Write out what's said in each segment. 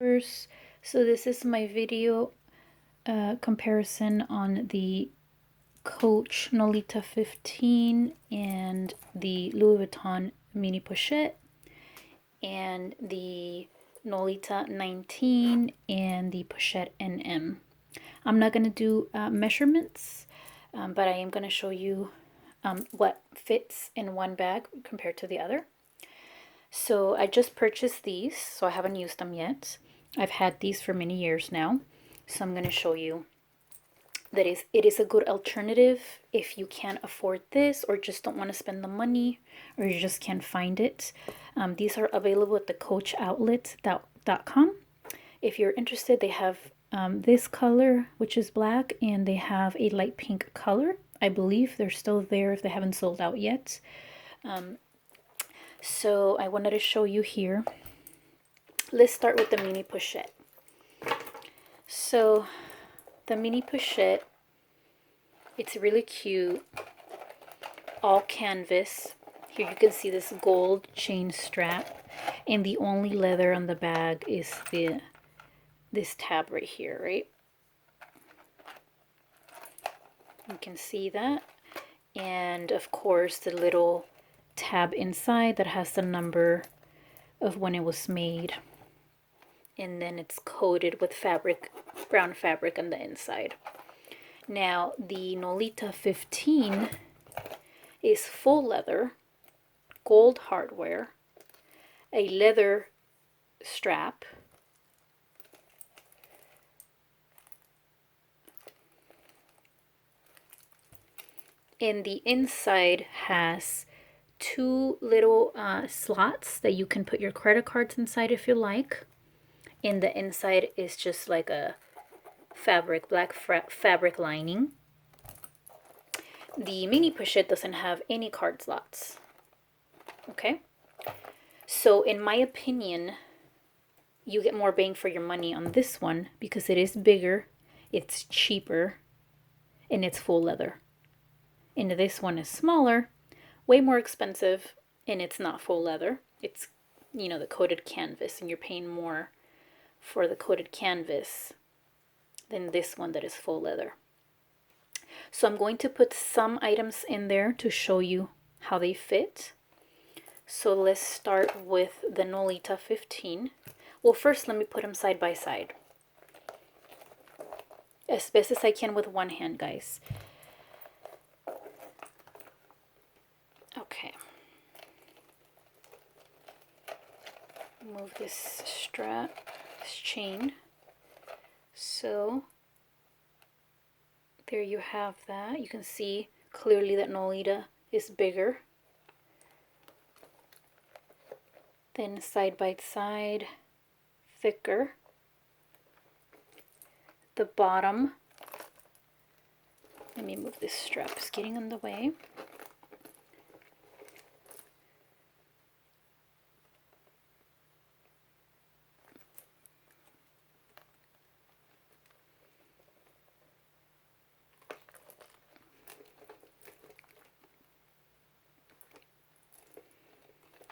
First, so this is my video comparison on the Coach Nolita 15 and the Louis Vuitton mini pochette and the Nolita 19 and the Pochette NM. I'm not going to do measurements, but I am going to show you what fits in one bag compared to the other. So I just purchased these, so I haven't used them yet. I've had these for many years now, so I'm going to show you that it is a good alternative if you can't afford this or just don't want to spend the money or you just can't find it. These are available at the coachoutlet.com. If you're interested, they have this color, which is black, and they have a light pink color. I believe they're still there if they haven't sold out yet. So I wanted to show you here. Let's start with the mini pochette. So the mini pochette, it's really cute, all canvas. Here you can see this gold chain strap, and the only leather on the bag is this tab right here, right? You can see that. And of course the little tab inside that has the number of when it was made, and then it's coated with fabric, brown fabric on the inside. Now the Nolita 15 is full leather, gold hardware, a leather strap, and the inside has two little slots that you can put your credit cards inside if you like. And the inside is just like a fabric, black fabric lining. The mini pochette doesn't have any card slots. Okay, so in my opinion, you get more bang for your money on this one because it is bigger, it's cheaper, and it's full leather. And this one is smaller, way more expensive, and it's not full leather. It's, you know, the coated canvas, and you're paying more for the coated canvas than this one that is full leather. So I'm going to put some items in there to show you how they fit. So let's start with the Nolita 15. Well, first let me put them side by side, as best as I can with one hand, guys. Okay. Move this strap, this chain. So there you have that. You can see clearly that Nolita is bigger. Then side by side, thicker. The bottom, let me move this strap, it's getting in the way.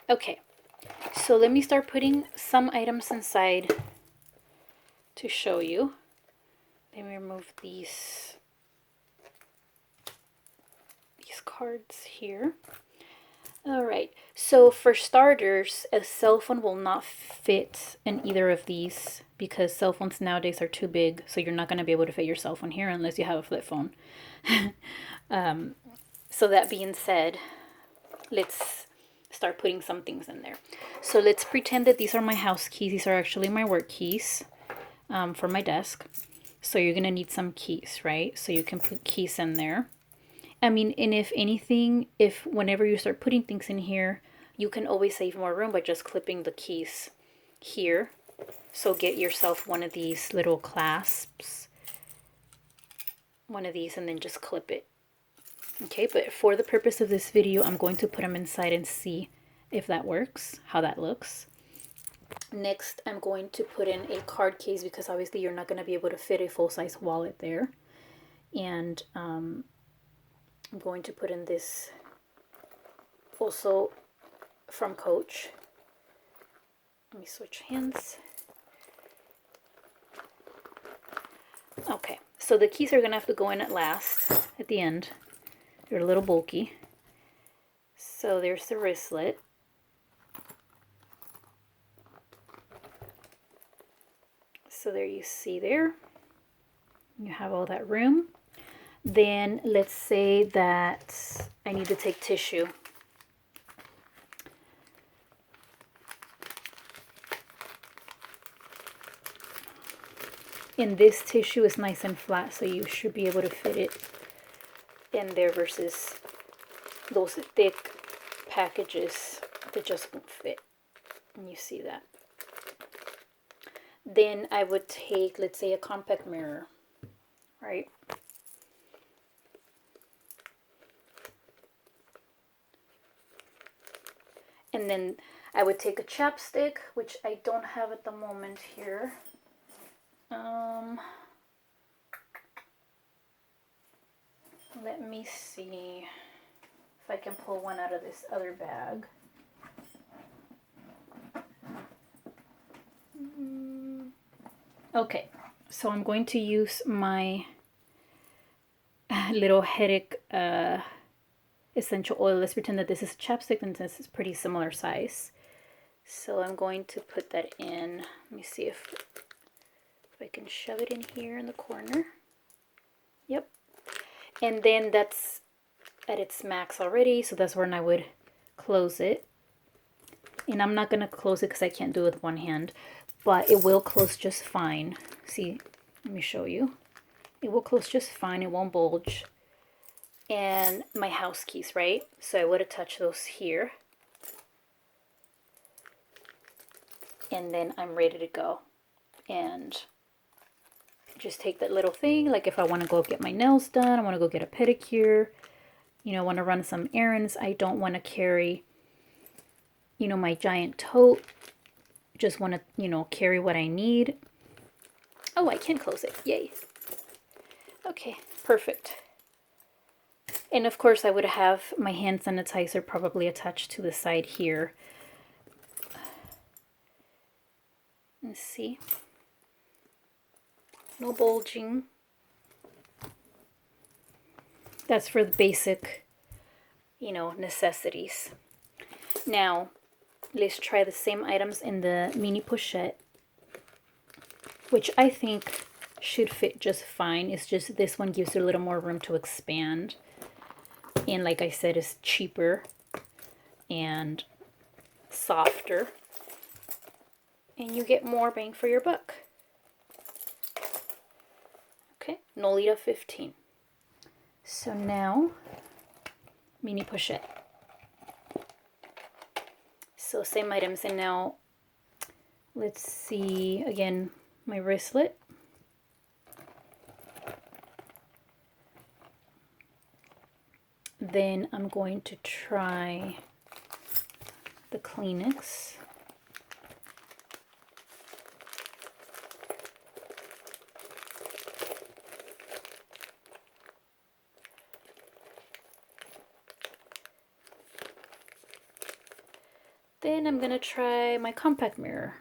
Okay, so let me start putting some items inside to show you. Let me remove these cards here. All right, so for starters, a cell phone will not fit in either of these because cell phones nowadays are too big, so you're not going to be able to fit your cell phone here unless you have a flip phone. So that being said, let's start putting some things in there. So let's pretend that these are my house keys. These are actually my work keys for my desk. So you're going to need some keys, right? So you can put keys in there. I mean, and if anything, if whenever you start putting things in here, you can always save more room by just clipping the keys here. So get yourself one of these little clasps, one of these, and then just clip it. Okay, but for the purpose of this video, I'm going to put them inside and see if that works, how that looks. Next, I'm going to put in a card case because obviously you're not going to be able to fit a full-size wallet there. And I'm going to put in this also from Coach. Let me switch hands. Okay, so the keys are gonna have to go in at last, at the end. They're a little bulky. So there's the wristlet. So there you see there. You have all that room. Then let's say that I need to take tissue. And this tissue is nice and flat, so you should be able to fit it in there versus those thick packages that just won't fit. And you see that. Then I would take, let's say, a compact mirror, right? And then I would take a chapstick, which I don't have at the moment here. Let me see if I can pull one out of this other bag. Okay, so I'm going to use my little headache essential oil. Let's pretend that this is a chapstick and this is pretty similar size. So I'm going to put that in. Let me see if I can shove it in here in the corner. Yep. And then that's at its max already, so that's when I would close it. And I'm not going to close it because I can't do it with one hand, but it will close just fine. See, let me show you. It will close just fine. It won't bulge. And my house keys, right? So I would attach those here. And then I'm ready to go. And just take that little thing, like if I want to go get my nails done, I want to go get a pedicure, you know, I want to run some errands, I don't want to carry, you know, my giant tote, just want to, you know, carry what I need. Oh, I can close it, yay. Okay, perfect. And of course I would have my hand sanitizer probably attached to the side here. Let's see. No bulging. That's for the basic, you know, necessities. Now, let's try the same items in the mini pochette, which I think should fit just fine. It's just this one gives you a little more room to expand. And like I said, it's cheaper and softer. And you get more bang for your buck. Okay, Nolita 15. So now, mini pochette. So same items, and now let's see again my wristlet. Then I'm going to try the Kleenex. Then I'm gonna try my compact mirror.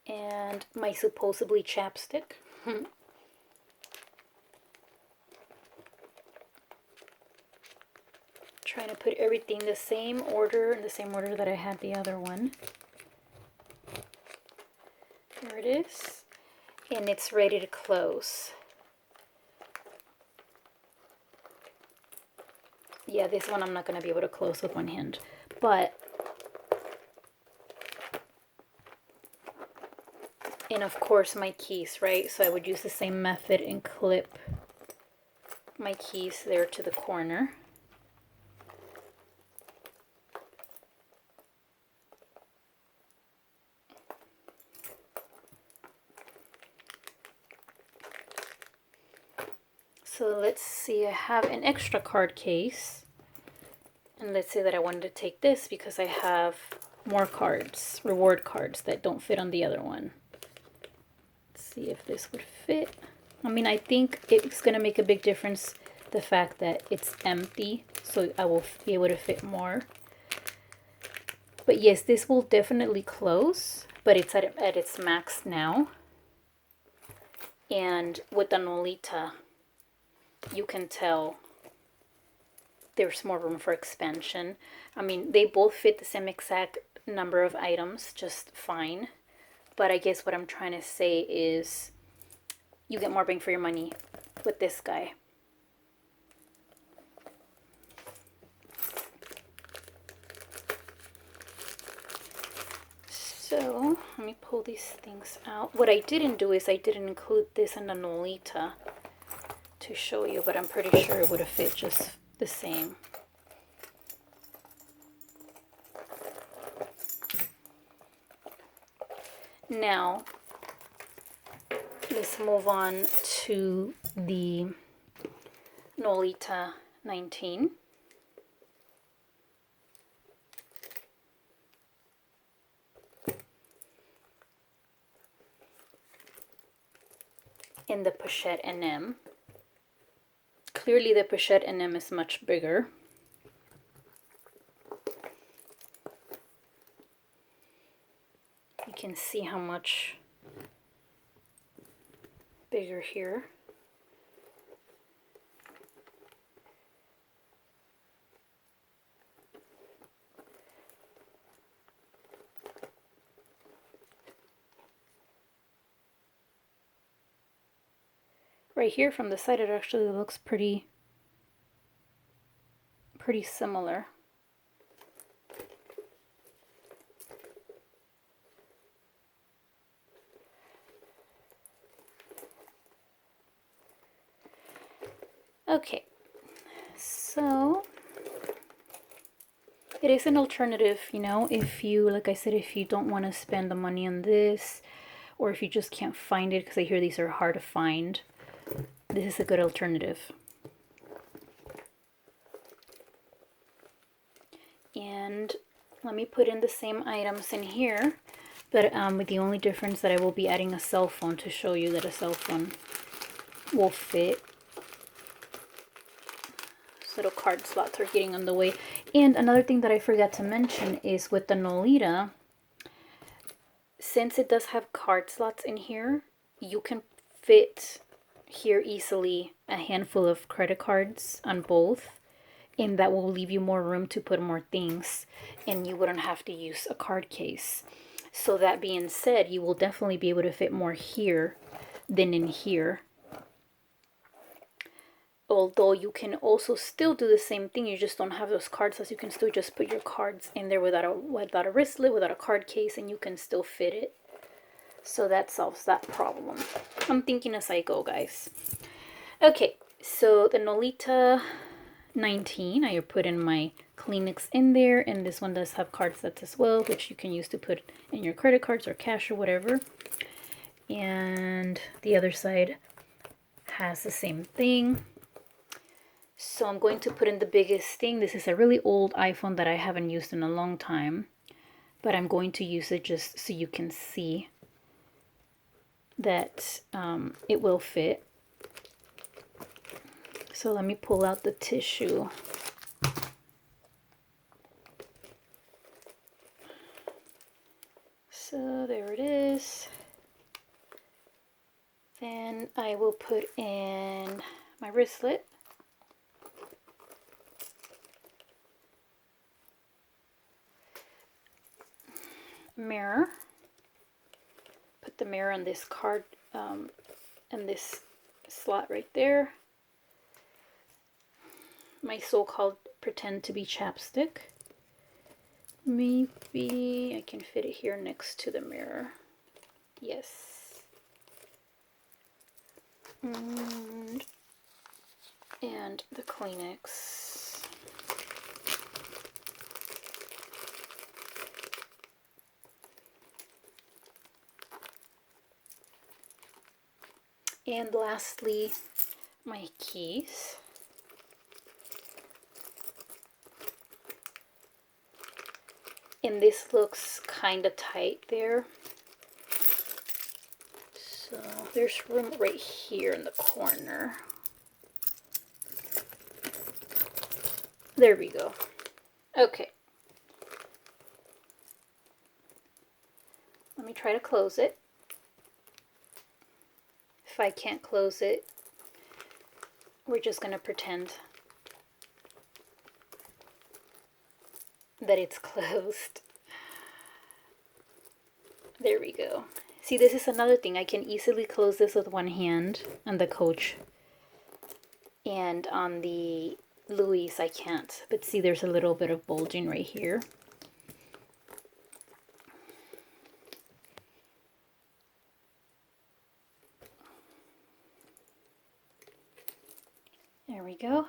And my supposedly chapstick. Trying to put everything the same order, in the same order that I had the other one. There it is. And it's ready to close. Yeah, this one I'm not going to be able to close with one hand, but, and of course my keys, right? So I would use the same method and clip my keys there to the corner. So let's see, I have an extra card case. And let's say that I wanted to take this because I have more cards, reward cards that don't fit on the other one. Let's see if this would fit. I mean, I think it's going to make a big difference, the fact that it's empty, so I will be able to fit more. But yes, this will definitely close, but it's at its max now. And with the Nolita, you can tell there's more room for expansion. I mean, they both fit the same exact number of items just fine. But I guess what I'm trying to say is you get more bang for your money with this guy. So let me pull these things out. What I didn't do is I didn't include this in the Nolita to show you, but I'm pretty sure it would have fit just the same. Now, let's move on to the Nolita 19. In the Pochette NM. Clearly the Pochette NM is much bigger. You can see how much bigger here. Right here from the side it actually looks pretty similar. Okay, so it is an alternative, you know, if you, like I said, if you don't want to spend the money on this, or if you just can't find it, because I hear these are hard to find, this is a good alternative. And let me put in the same items in here, but with the only difference that I will be adding a cell phone to show you that a cell phone will fit. Little card slots are getting on the way. And another thing that I forgot to mention is with the Nolita, since it does have card slots in here, you can fit here easily a handful of credit cards on both, and that will leave you more room to put more things, and you wouldn't have to use a card case. So that being said, you will definitely be able to fit more here than in here. Although you can also still do the same thing, you just don't have those cards, as you can still just put your cards in there without a wristlet, without a card case, and you can still fit it. So that solves that problem. I'm thinking as I go, guys. Okay, so the Nolita 19, I put in my Kleenex in there, and this one does have card sets as well, which you can use to put in your credit cards or cash or whatever. And the other side has the same thing. So I'm going to put in the biggest thing. This is a really old iPhone that I haven't used in a long time, but I'm going to use it just so you can see that it will fit. So let me pull out the tissue. So there it is. Then I will put in my wristlet. Mirror. Put the mirror on this card and this slot right there. My so-called pretend to be chapstick. Maybe I can fit it here next to the mirror. Yes. And the Kleenex. And lastly, my keys. And this looks kind of tight there. So there's room right here in the corner. There we go. Okay. me try to close it. If I can't close it, we're just going to pretend that it's closed. There we go. See, this is another thing. I can easily close this with one hand on the Coach. And on the Louis, I can't. But see, there's a little bit of bulging right here. There we go.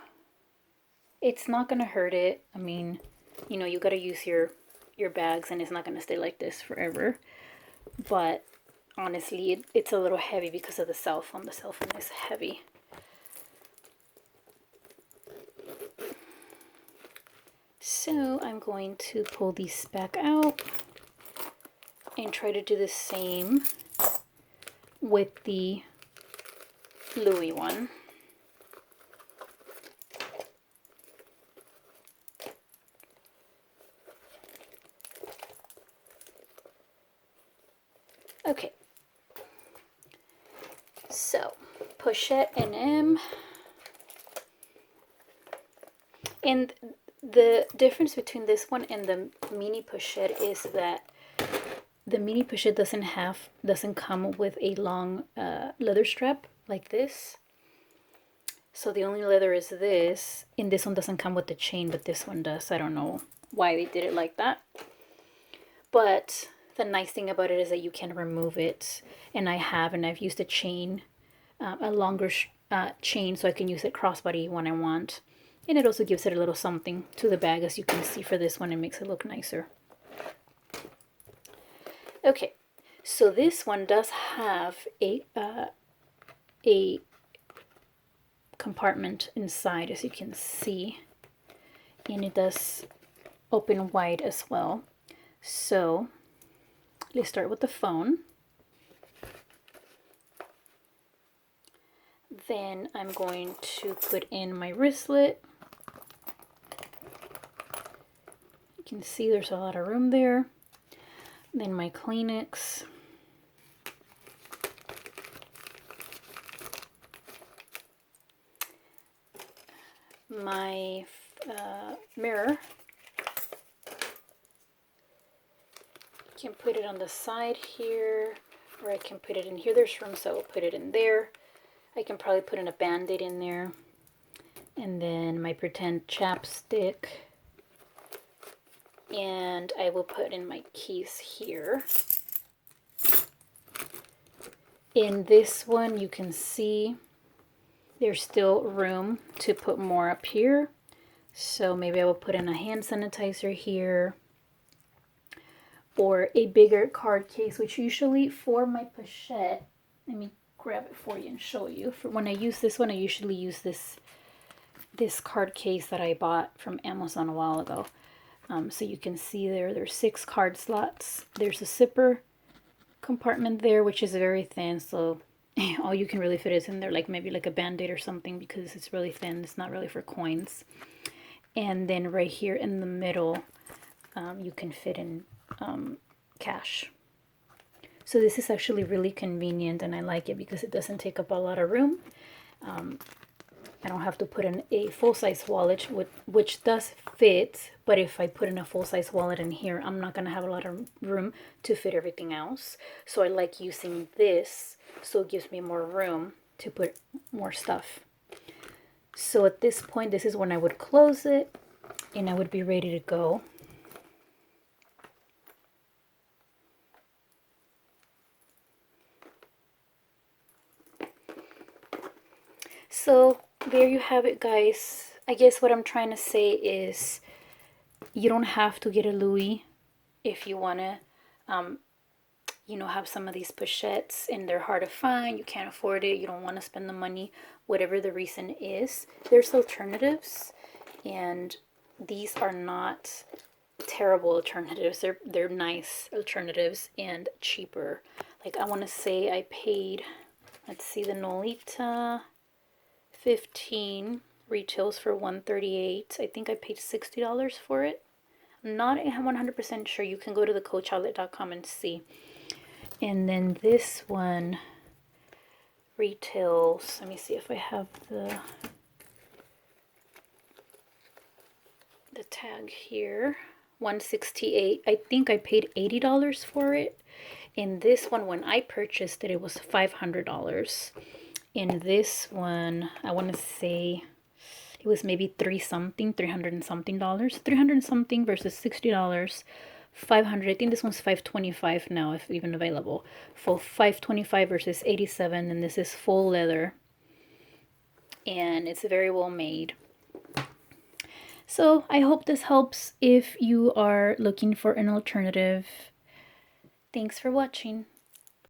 It's not going to hurt it. I mean, you know, you got to use your bags and it's not going to stay like this forever. But honestly, it's a little heavy because of the cell phone. The cell phone is heavy. So I'm going to pull these back out and try to do the same with the Louis one. Okay, so Pochette NM, and the difference between this one and the mini Pochette is that the mini Pochette doesn't come with a long leather strap like this. So the only leather is this, and this one doesn't come with the chain, but this one does. I don't know why they did it like that. But the nice thing about it is that you can remove it, and I've used a chain, a longer chain, so I can use it crossbody when I want. And it also gives it a little something to the bag, as you can see for this one. It makes it look nicer. Okay, so this one does have a compartment inside, as you can see, and it does open wide as well. So let's start with the phone. Then I'm going to put in my wristlet. You can see there's a lot of room there. Then my Kleenex. My mirror. I can put it on the side here, or I can put it in here. There's room, so I'll put it in there. I can probably put in a Band-Aid in there. And then my pretend chapstick. And I will put in my keys here. In this one, you can see there's still room to put more up here. So maybe I will put in a hand sanitizer here, or a bigger card case, which usually for my Pochette, let me grab it for you and show you. For when I use this one, I usually use this card case that I bought from Amazon a while ago. So you can see there's 6 card slots. There's a zipper compartment there, which is very thin, so all you can really fit is in there, like maybe like a Band-Aid or something, because it's really thin. It's not really for coins. And then right here in the middle, you can fit in cash. So this is actually really convenient, and I like it because it doesn't take up a lot of room. I don't have to put in a full-size wallet, which does fit, but if I put in a full-size wallet in here, I'm not going to have a lot of room to fit everything else. So I like using this, so it gives me more room to put more stuff. So at this point, this is when I would close it, and I would be ready to go. So there you have it, guys. I guess what I'm trying to say is you don't have to get a Louis if you want to, have some of these Pochettes and they're hard to find. You can't afford it. You don't want to spend the money, whatever the reason is. There's alternatives, and these are not terrible alternatives. They're nice alternatives and cheaper. Like I want to say I paid, let's see, the Nolita 15 retails for $138. I think I paid $60 for it. I'm not 100% sure. You can go to thecoachoutlet.com and see. And then this one retails, let me see if I have the tag here, $168. I think I paid $80 for it. In this one, when I purchased it, it was $500. In this one, I want to say it was maybe 300 and something dollars, 300 and something versus $60. 500. I think this one's 525 now, if even available. For 525 versus 87, and this is full leather, and it's very well made. So I hope this helps if you are looking for an alternative. Thanks for watching.